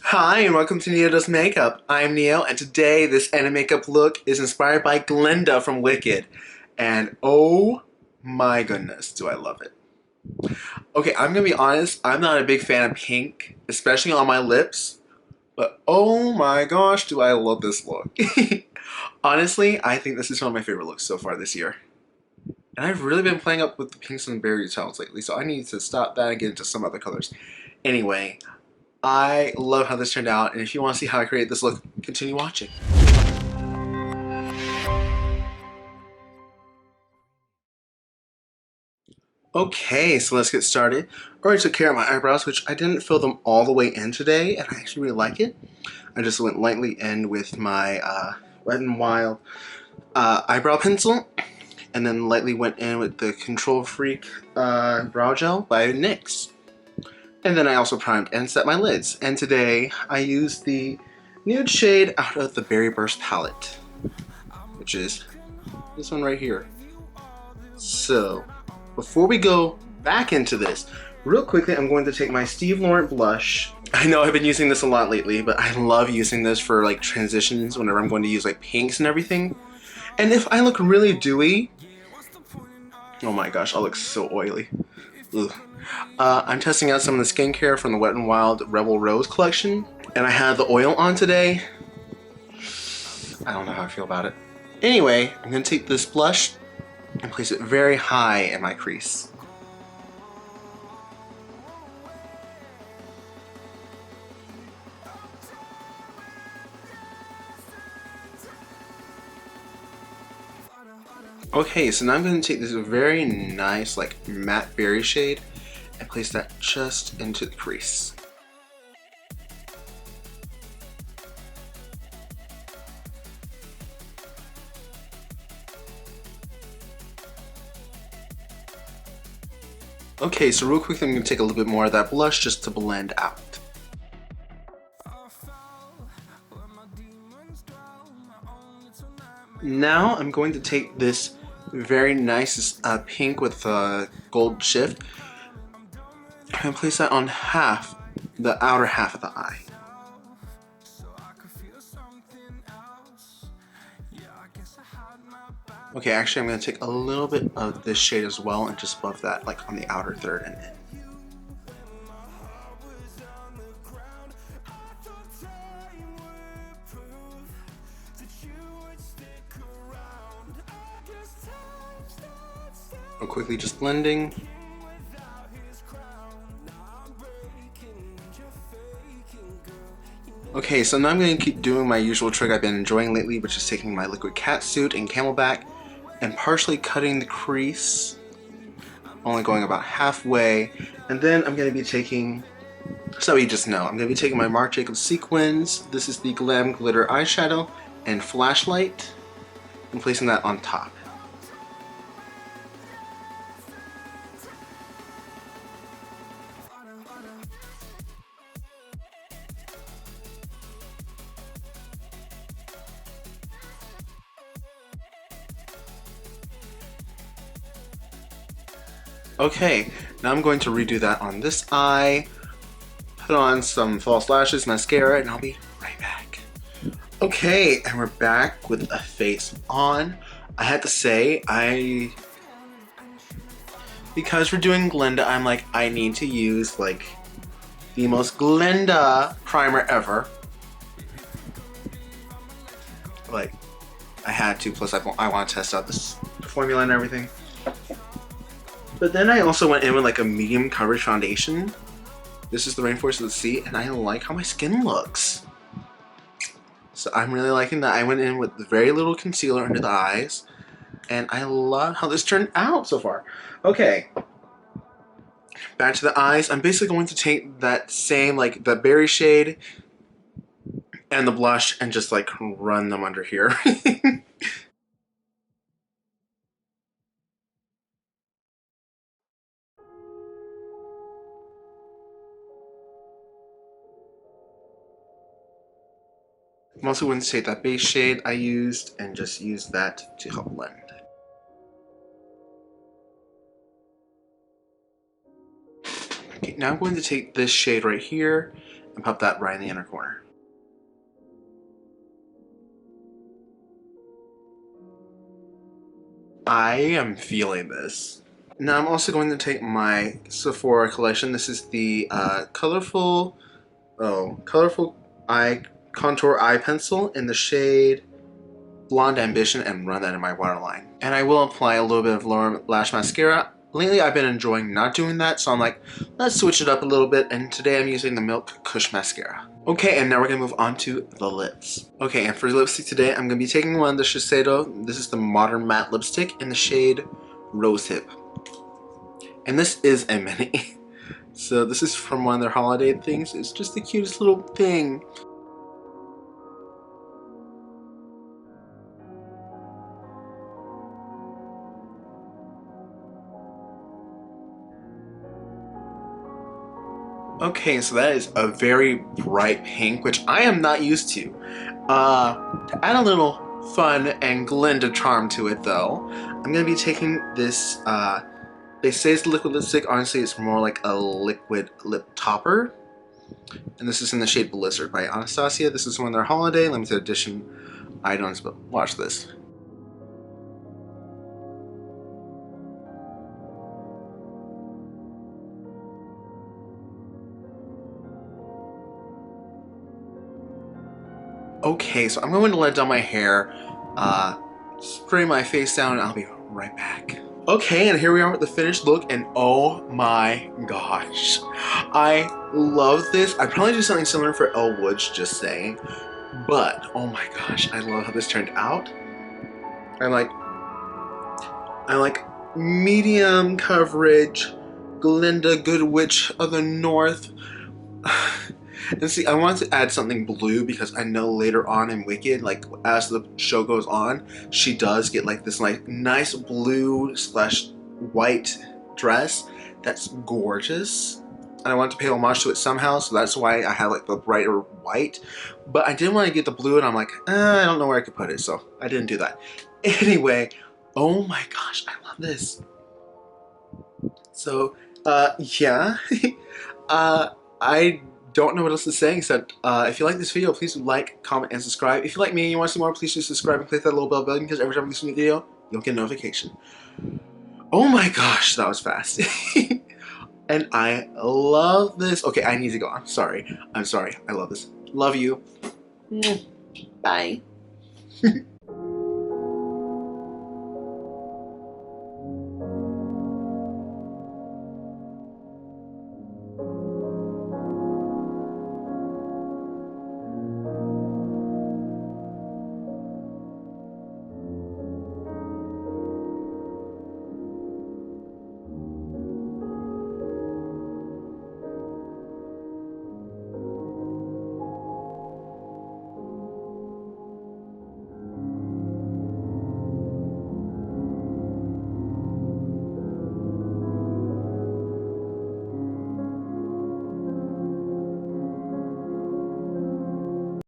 Hi, and welcome to Neo Does Makeup. I'm Neo, and today this anime makeup look is inspired by Glinda from Wicked. And oh my goodness, do I love it. Okay, I'm gonna be honest, I'm not a big fan of pink, especially on my lips, but oh my gosh, do I love this look. Honestly, I think this is one of my favorite looks so far this year. And I've really been playing up with the pinks and berry tones lately, so I need to stop that and get into some other colors. Anyway, I love how this turned out, and if you want to see how I create this look, continue watching. Okay, so let's get started. I already took care of my eyebrows, which I didn't fill them all the way in today, and I actually really like it. I just went lightly in with my Wet n Wild eyebrow pencil, and then lightly went in with the Control Freak brow gel by NYX. And then I also primed and set my lids. And today I used the nude shade out of the Berry Burst palette, which is this one right here. So, before we go back into this, real quickly I'm going to take my Steve Laurent blush. I know I've been using this a lot lately, but I love using this for like transitions whenever I'm going to use like pinks and everything. And if I look really dewy, oh my gosh, I'll look so oily. Ugh. I'm testing out some of the skincare from the Wet n Wild Rebel Rose collection, and I had the oil on today. I don't know how I feel about it. Anyway, I'm going to take this blush and place it very high in my crease. Okay, so now I'm going to take this very nice like matte berry shade and place that just into the crease. Okay, so real quick I'm going to take a little bit more of that blush just to blend out. Now I'm going to take this very nice pink with gold shift and place that on the outer half of the eye. Okay, actually I'm going to take a little bit of this shade as well and just buff that like on the outer third and in. I'm quickly just blending. Okay, so now I'm going to keep doing my usual trick I've been enjoying lately, which is taking my liquid catsuit and Camelback and partially cutting the crease, only going about halfway, and then I'm going to be taking, so you just know, I'm going to be taking my Marc Jacobs Sequins, this is the Glam Glitter Eyeshadow, and Flashlight, and placing that on top. Okay, now I'm going to redo that on this eye, put on some false lashes, mascara, and I'll be right back. Okay, and we're back with a face on. I had to say, because we're doing Glinda, I'm like, I need to use like the most Glinda primer ever. Like, I had to, plus I want to test out this formula and everything. But then I also went in with like a medium coverage foundation. This is the Rainforest of the Sea, and I like how my skin looks. So I'm really liking that. I went in with very little concealer under the eyes, and I love how this turned out so far. Okay, back to the eyes. I'm basically going to take that same, like the berry shade and the blush and just like run them under here. I'm also going to take that base shade I used and just use that to help blend. Okay, now I'm going to take this shade right here and pop that right in the inner corner. I am feeling this. Now I'm also going to take my Sephora collection. This is the colorful eye contour eye pencil in the shade Blonde Ambition, and run that in my waterline. And I will apply a little bit of lower lash mascara. Lately I've been enjoying not doing that, so I'm like, let's switch it up a little bit, and today I'm using the Milk Kush Mascara. Okay, and now we're gonna move on to the lips. Okay, and for lipstick today, I'm gonna be taking one of the Shiseido. This is the Modern Matte Lipstick in the shade Rosehip. And this is a mini. So this is from one of their holiday things. It's just the cutest little thing. Okay, so that is a very bright pink, which I am not used to. To add a little fun and Glinda charm to it though, I'm going to be taking this, they say it's liquid lipstick, honestly it's more like a liquid lip topper. And this is in the shade Blizzard by Anastasia. This is one of their holiday limited edition items, but watch this. Okay, so I'm going to let down my hair, spray my face down, and I'll be right back. Okay, and here we are with the finished look, and oh my gosh. I love this. I'd probably do something similar for Elle Woods, just saying. But, oh my gosh, I love how this turned out. I like medium coverage, Glinda, Good Witch of the North. And see, I wanted to add something blue because I know later on in Wicked, like as the show goes on, she does get like this like nice blue slash white dress that's gorgeous. And I wanted to pay homage to it somehow, so that's why I have like the brighter white. But I didn't want to get the blue, and I'm like, I don't know where I could put it, so I didn't do that. Anyway, oh my gosh, I love this. So, yeah. I don't know what else to say except if you like this video, please like, comment, and subscribe. If you like me and you want to see more, please just subscribe and click that little bell button because every time I release a new video, you'll get a notification. Oh my gosh, that was fast. And I love this. Okay, I need to go. I'm sorry. I love this. Love you. Bye.